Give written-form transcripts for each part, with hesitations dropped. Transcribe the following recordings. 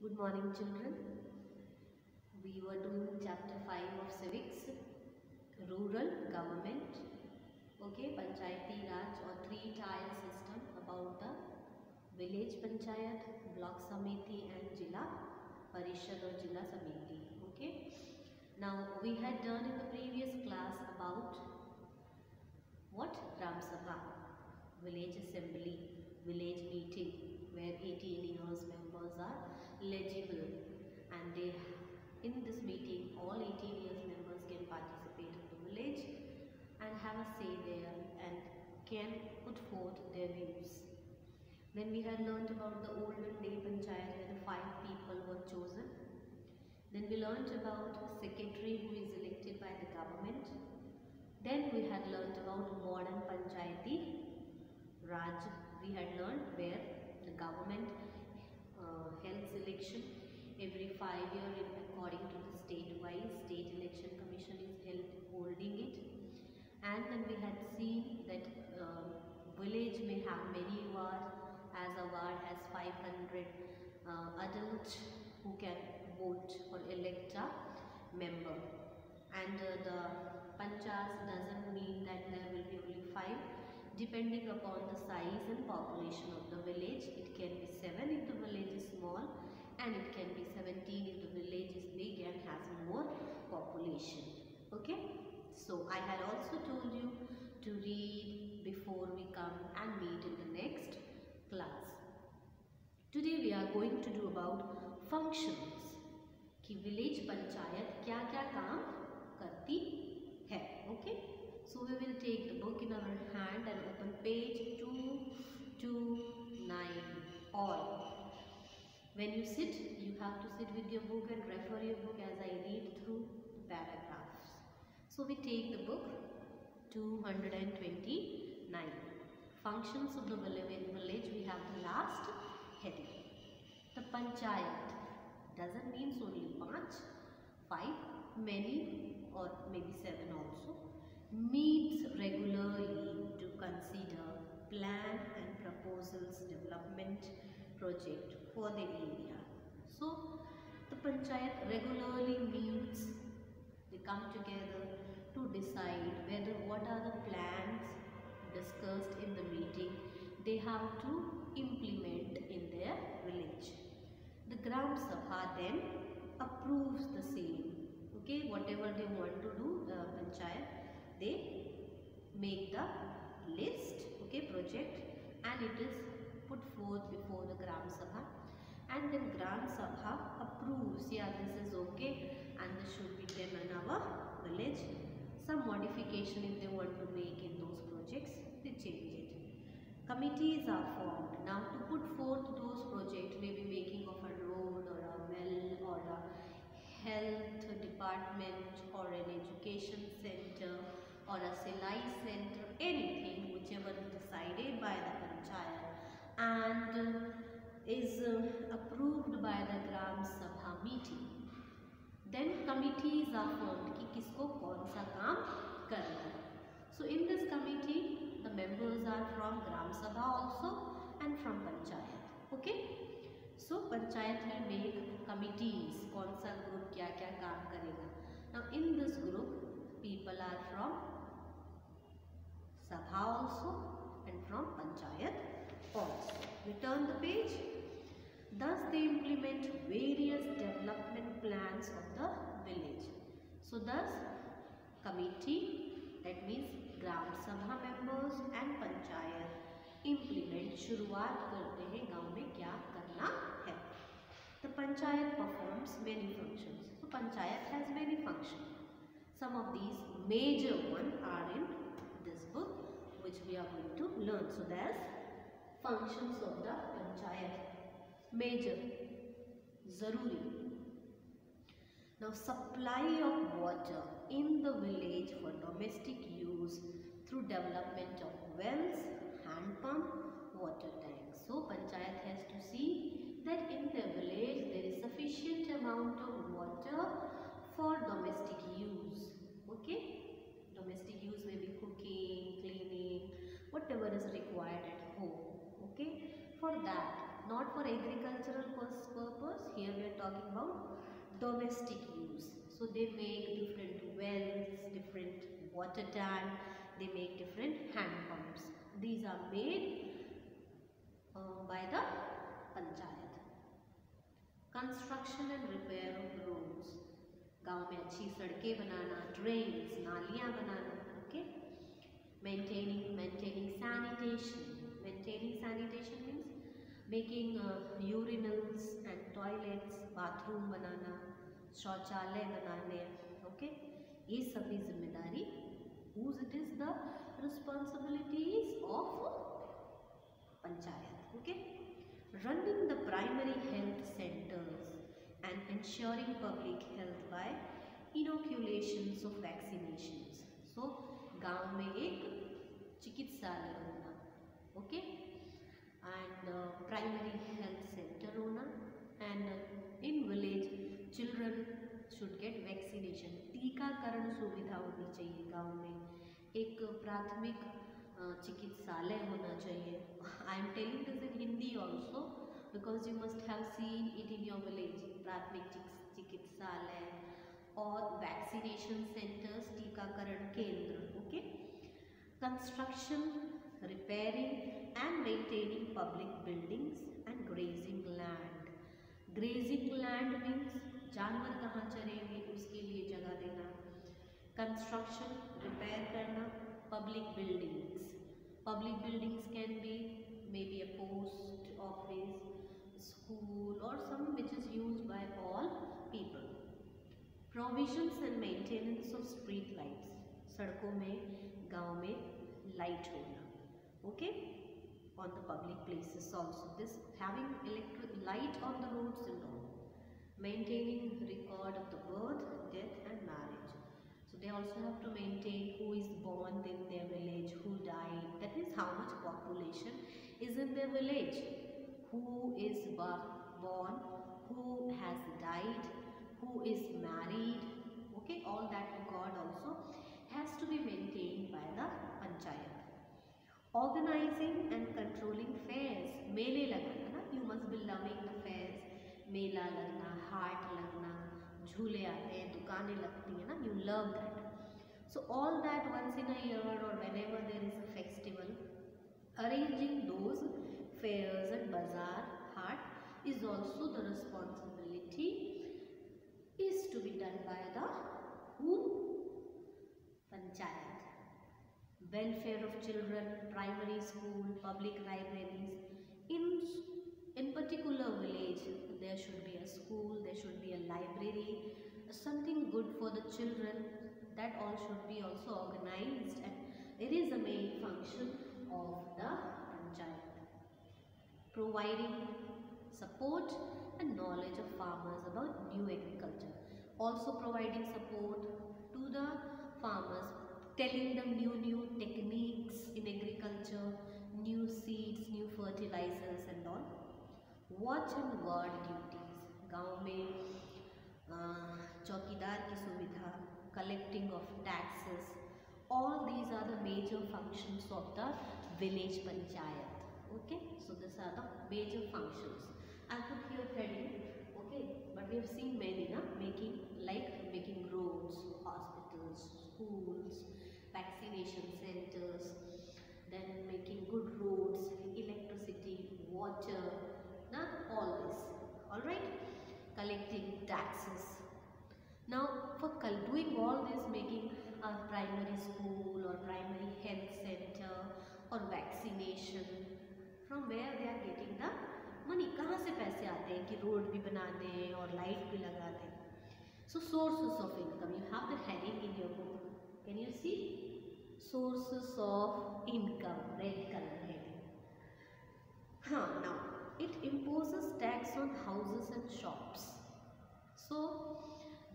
Good morning, children. We were doing chapter 5 of civics, rural government, okay, Panchayati Raj or three-tier system about the village panchayat, block samiti and Jilla Parishad or Jilla Samiti, okay. Now we had done in the previous class about what? Gram Sabha, village assembly, village meeting where 18 years members are legible, and they in this meeting all 18 years members can participate in the village and have a say there and can put forth their views. Then we had learnt about the olden day panchayat where the 5 people were chosen. Then we learnt about secretary who is elected by the government. Then we had learnt about modern Panchayati Raj. We had learnt where the government holds election every 5 years according to the state-wise. State Election Commission is holding it. And then we had seen that village may have many wards, as a ward has 500 adults who can vote or elect a member. And the panchas doesn't mean that there will be only 5. Depending upon the size and population of the village, it can be 7 if the village is small, and it can be 17 if the village is big and has more population. Okay, so I had also told you to read before we come and meet in the next class. Today we are going to do about functions कि village panchayat क्या क्या काम करती है. Okay, so we will take the book in our hand and open page 229 all. When you sit, you have to sit with your book and refer your book as I read through the paragraphs. So we take the book 229 functions of the village. We have the last heading. The panchayat doesn't mean only 5, many or maybe 7 also, meets regularly to consider plan and proposals development project for the area. So the panchayat regularly meets, they come together to decide whether what are the plans discussed in the meeting they have to implement in their village. The Gram Sabha then approves the same. Okay, whatever they want to do, panchayat, they make the list, okay, project, and it is put forth before the Gram Sabha, and then Gram Sabha approves, yeah, this is okay and this should be done in our village. Some modification if they want to make in those projects, they change it. Committees are formed. Now to put forth those projects, maybe making of a road or a well or a health department or an education center or a Silai center, anything whichever is decided by the panchayat and is approved by the Gram Sabha meeting. Then committees are formed कि किसको कौन सा काम करना है. So in this committee, the members are from Gram Sabha also and from Panchayat. Okay, so Panchayat will make committees, कौन सा group क्या क्या काम करेगा. Now in this group, people are from Sabha also and from Panchayat also. We turn the page. Thus they implement various development plans of the village. So thus committee, that means ग्राम सभा members and panchayat implement, शुरुआत करते हैं गांव में क्या करना है. The panchayat performs many functions. तो panchayat has many function. Some of these major one are in this book which we are going to learn. So that's functions of the panchayat. Major, जरूरी. Now supply of water in the village for domestic use through development of wells, hand pump, water tanks. So panchayat has to see that in the village there is sufficient amount of water for domestic use. Okay, domestic use may be cooking, cleaning, whatever is required at home. Okay, for that, not for agricultural purpose. Here domestic use. So they make different wells, different water tank, they make different hand pumps. These are made by the panchayat. Construction and repair of roads. गांव में अच्छी सड़कें बनाना, drains, नालियाँ बनाना. Okay. Maintaining sanitation. Maintaining sanitation means making urinals and toilets, bathroom बनाना, शौचालय बनाने. Okay. ये सभी जिम्मेदारी whose it is the responsibilities of panchayat. Okay. Running the primary health centers and ensuring public health by inoculations of vaccinations. So गांव में एक चिकित्सालय होना, okay, and primary health centre होना, and in village children should get vaccination. टीकाकरण सुविधा होनी चाहिए गांव में. एक प्राथमिक चिकित्सालय होना चाहिए. I am telling this in Hindi also because you must have seen it in your village. प्राथमिक चिकित्सालय और वैक्सीनेशन सेंटर्स, टीकाकरण केंद्र. Okay. Construction, repairing and maintaining public buildings and grazing land. Grazing land means जानवर कहाँ चरेंगे उसके लिए जगह देना. कंस्ट्रक्शन, रिपेयर करना. Public buildings. Public buildings can be may be a post office, school or some which is used by all people. Provisions and maintenance of street lights. सड़कों में, गांव में लाइट होना. Okay. On the public places also. This having electric light on the roads and all. Maintaining record of the birth, death and marriage. So they also have to maintain who is born in their village, who died. That means how much population is in their village. Who is born, who has died, who is married. Okay, all that record also has to be maintained by the panchayat. Organizing and controlling fairs. मेले लगाना ना. You must be loving the fairs. मेला लगना, हाट लगना, झूले आते हैं, दुकानें लगती हैं ना. You love that. So all that once in a year or whenever there is a festival, arranging those fairs and bazaar, haat is also the responsibility is to be done by the whom? Panchayat. Welfare of children, primary school, public libraries. In particular village there should be a school, there should be a library, something good for the children. That all should be also organized, and it is a main function of the panchayat. Providing support and knowledge of farmers about new agriculture. Also providing support to the farmers, telling them new techniques in agriculture, new seeds, new fertilizers and all. Watch and ward duties. गांव में चौकीदार की सुविधा, collecting of taxes. All these are the major functions of the village panchayat. Okay, so these are the major functions. I put here heading. Okay, but we have seen many na, making roads, hospitals, schools, vaccination centers, then making good roads, electricity, water, na, all this. All right, collecting taxes. Now for doing all this, making a primary school or primary health center or vaccination, from where they are getting the money? कहाँ से पैसे आते हैं कि road भी बना दें और लाइट भी लगा दें? So sources of income. You have the heading in your book. Can you see? Sources of income. Red color heading. Now it imposes tax on houses and shops. So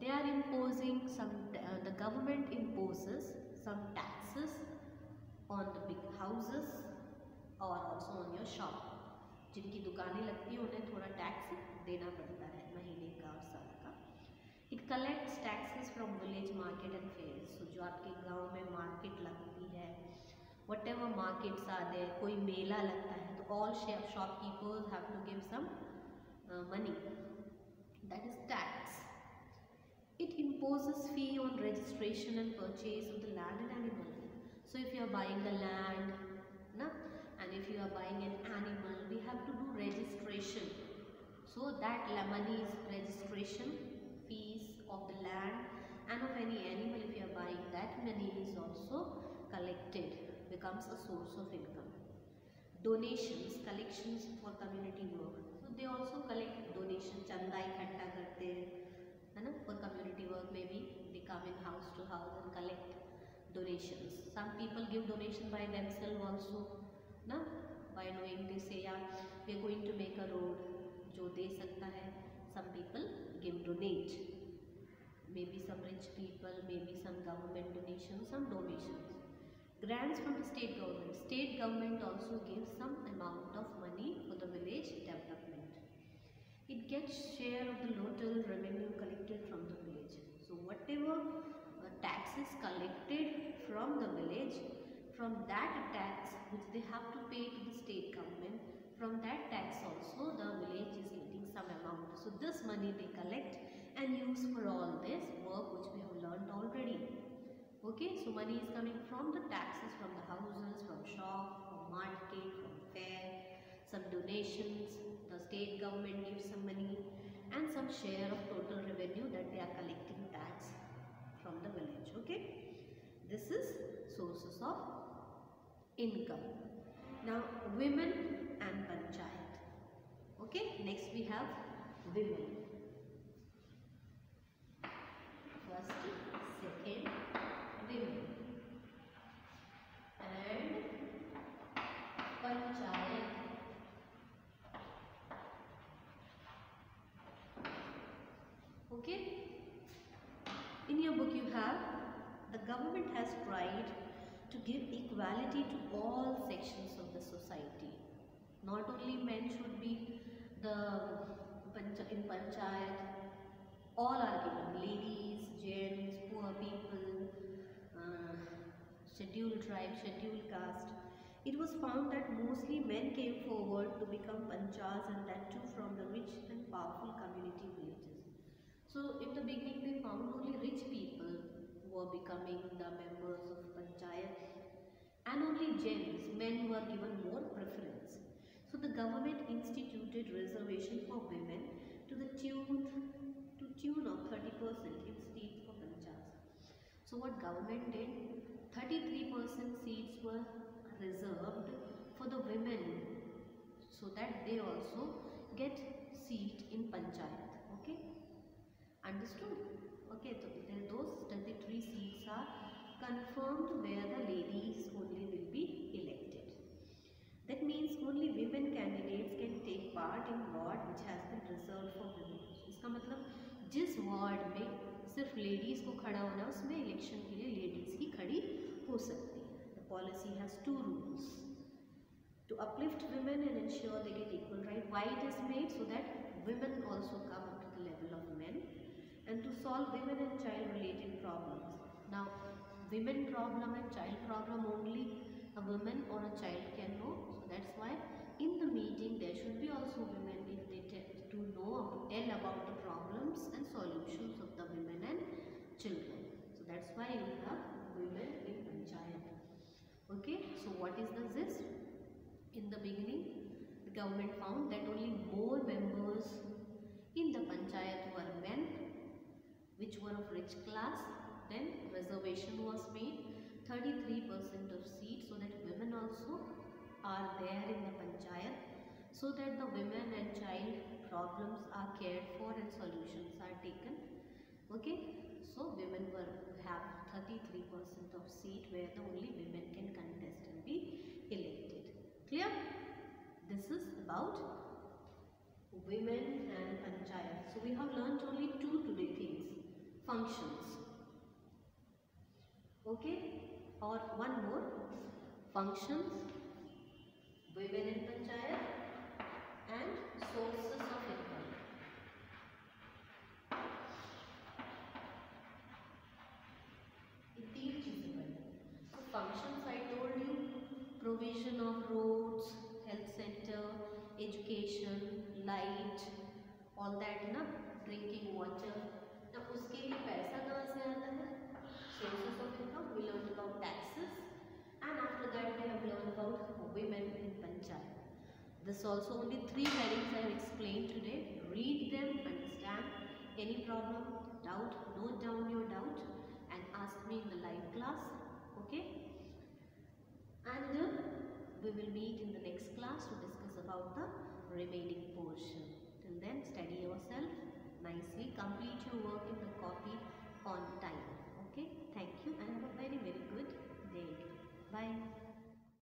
they are imposing some. The government imposes some taxes on the big houses और also on your shop. जिनकी दुकानें लगती हैं उन्हें थोड़ा tax देना पड़ता है महीने का और साल का. It collects taxes from village market and fairs. So जो आपके गांव में मार्केट लगती है, whatever markets are there, कोई मेला लगता है तो all shopkeepers have to give some money. That is tax. imposes fee on registration and purchase of the land and animal. So if you are buying the land, na, and if you are buying an animal, we have to do registration. So that money is registration fees of the land and of any animal. If you are buying, that money is also collected, becomes a source of income. Donations, collections for community work. So they also collect donation, chanda ikhatta karte hai na, for community work. Maybe they come in house to house and collect donations. Some people give donation by themselves also, na, by knowing they say, yeah, we are going to make a road, jo de sakta hai. Some people give donate, maybe some rich people, maybe some government donations, some donations. Grants from the state government. State government also gives some amount of money for the village development. It gets share of the total revenue collected from the village. So whatever taxes collected from the village, from that tax which they have to pay to the state government, from that tax also the village is getting some amount. So this money they collect and use for all this work which we have learned already. Okay, so money is coming from the taxes, from the houses, from shop, from market, from fair, some donations, the state government gives some money, and some share of total revenue that they are collecting tax from the village. Okay, this is sources of income. Now women and panchayat. Okay, next we have women. First, second, women and panchayat. Okay, in your book you have, the government has tried to give equality to all sections of the society. Not only men should be in panchayat, all are given, ladies, gents, poor people, scheduled tribe, scheduled caste. It was found that mostly men came forward to become panchas, and that too from the rich and powerful community villages. So in the beginning they found only rich people who were becoming the members of panchayat, and only gents, men were given more preference. So the government instituted reservation for women to the tune of 30% in seats for panchayats. So what government did, 33% seats were reserved for the women, so that they also get seat in panchayat. Okay, understood? Okay, so those 33 seats are confirmed where the ladies only will be elected. That means only women candidates can take part in ward which has been reserved for women. इसका मतलब जिस ward में सिर्फ ladies को खड़ा होना, उसमें election के लिए लेडीज ही खड़ी हो सकती है. The policy has two rules: to uplift women and ensure they get equal right. Why it is made? So that women also come up to the level of men, and to solve women and child related problems. Now women problem and child problem only a woman or a child can know. So that's why in the meeting there should be also women, if they tell about the problems and solutions of the women and children. So that's why you have women in panchayat. Okay, so what is this? In the beginning the government found that only more members in the panchayat were men which were of rich class. Then reservation was made, 33% of seats, so that women also are there in the panchayat, so that the women and child problems are cared for and solutions are taken. Okay, so women have 33% of seat where the only women can contest and be elected. Clear? This is about women and panchayat. So we have learnt only two today things: functions. Okay, or one more: functions, women in panchayat, and sources of income. So functions, I told you, provision of roads, health center, education, light, all that, na, drinking water. Now उसके लिए पैसा कहाँ से आता है? Sources of income. We learned about taxes, and after that we have learned about women in panchayat. This also only 3 headings I have explained today. Read them, understand. Any problem, doubt, note down your doubt and ask me in the live class. Okay? And we will meet in the next class to discuss about the remaining portion. Till then, study yourself nicely. Complete your work in the copy on time. Okay? Thank you and have a very, very good day. Bye.